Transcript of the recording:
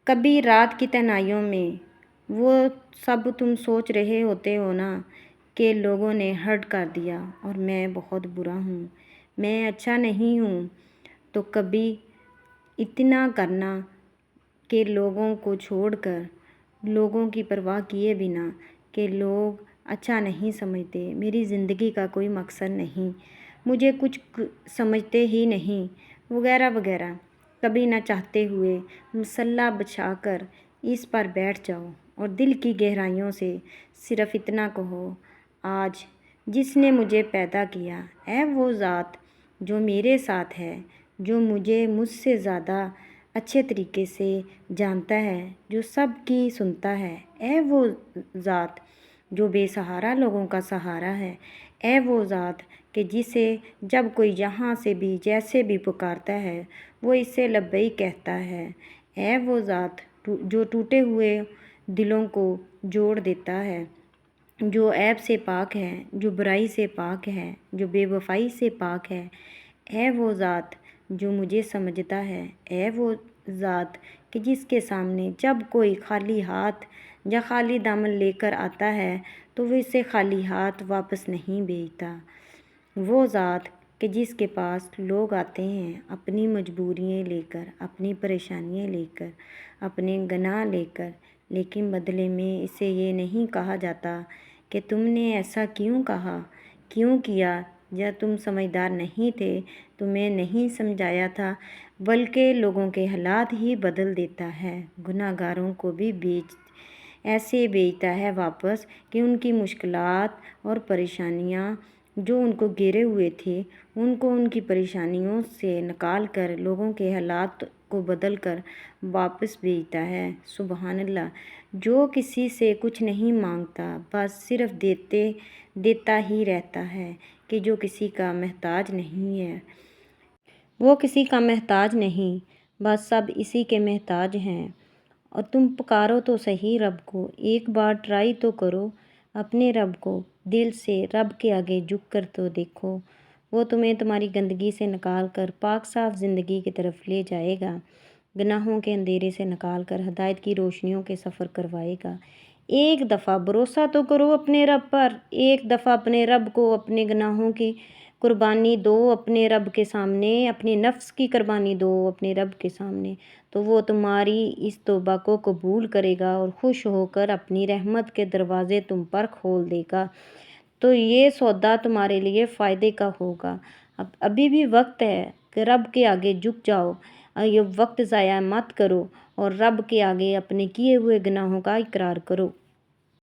کبھی رات کی تنہائیوں میں وہ سب تم سوچ رہے ہوتے ہو نا کہ لوگوں نے ہرٹ کر دیا اور میں بہت برا ہوں، میں اچھا نہیں ہوں، تو کبھی اتنا کرنا کہ لوگوں کو چھوڑ کر، لوگوں کی پرواہ کیے بنا کہ لوگ اچھا نہیں سمجھتے، میری زندگی کا کوئی مقصد نہیں، مجھے کچھ سمجھتے ہی نہیں، وغیرہ وغیرہ۔ کبھی نہ چاہتے ہوئے مسلح بچھا کر اس پر بیٹھ جاؤ اور دل کی گہرائیوں سے صرف اتنا کہو، آج جس نے مجھے پیدا کیا، اے وہ ذات جو میرے ساتھ ہے، جو مجھے مجھ سے زیادہ اچھے طریقے سے جانتا ہے، جو سب کی سنتا ہے، اے وہ ذات جو بے سہارا لوگوں کا سہارا ہے، اے وہ ذات کہ جسے جب کوئی جہاں سے بھی جیسے بھی پکارتا ہے وہ اس سے لبیک کہتا ہے، اے وہ ذات جو ٹوٹے ہوئے دلوں کو جوڑ دیتا ہے، جو عیب سے پاک ہے، جو برائی سے پاک ہے، جو بے وفائی سے پاک ہے، اے وہ ذات جو مجھے سمجھتا ہے، اے وہ ذات کہ جس کے سامنے جب کوئی خالی ہاتھ یا خالی دامن لے کر آتا ہے تو وہ اسے خالی ہاتھ واپس نہیں بھیجتا، وہ ذات کہ جس کے پاس لوگ آتے ہیں اپنی مجبوریاں لے کر، اپنی پریشانیاں لے کر، اپنے گناہ لے کر، لیکن بدلے میں اسے یہ نہیں کہا جاتا کہ تم نے ایسا کیوں کہا، کیوں کیا، یا تم سمجھدار نہیں تھے، تمہیں نہیں سمجھایا تھا، بلکہ لوگوں کے حالات ہی بدل دیتا ہے، گناہ گاروں کو بھی ایسے بھیجتا ہے واپس کہ ان کی مشکلات اور پریشانیاں جو ان کو گھیرے ہوئے تھے ان کو ان کی پریشانیوں سے نکال کر لوگوں کے حالات کو بدل کر واپس بھیجتا ہے۔ سبحان اللہ، جو کسی سے کچھ نہیں مانگتا، بس صرف دیتا ہی رہتا ہے، کہ جو کسی کا محتاج نہیں ہے، وہ کسی کا محتاج نہیں، بس سب اسی کے محتاج ہیں۔ اور تم پکارو تو صحیح رب کو، ایک بار ٹرائی تو کرو اپنے رب کو، دل سے رب کے آگے جھک کر تو دیکھو، وہ تمہیں تمہاری گندگی سے نکال کر پاک صاف زندگی کی طرف لے جائے گا، گناہوں کے اندھیرے سے نکال کر ہدایت کی روشنیوں کے سفر کروائے گا۔ ایک دفعہ بھروسہ تو کرو اپنے رب پر، ایک دفعہ اپنے رب کو اپنے گناہوں کی قربانی دو اپنے رب کے سامنے، اپنے نفس کی قربانی دو اپنے رب کے سامنے، تو وہ تمہاری اس توبہ کو قبول کرے گا اور خوش ہو کر اپنی رحمت کے دروازے تم پر کھول دے گا، تو یہ سودا تمہارے لیے فائدے کا ہوگا۔ ابھی بھی وقت ہے کہ رب کے آگے جھک جاؤ، یہ وقت ضائع مت کرو اور رب کے آگے اپنے کیے ہوئے گناہوں کا اقرار کرو۔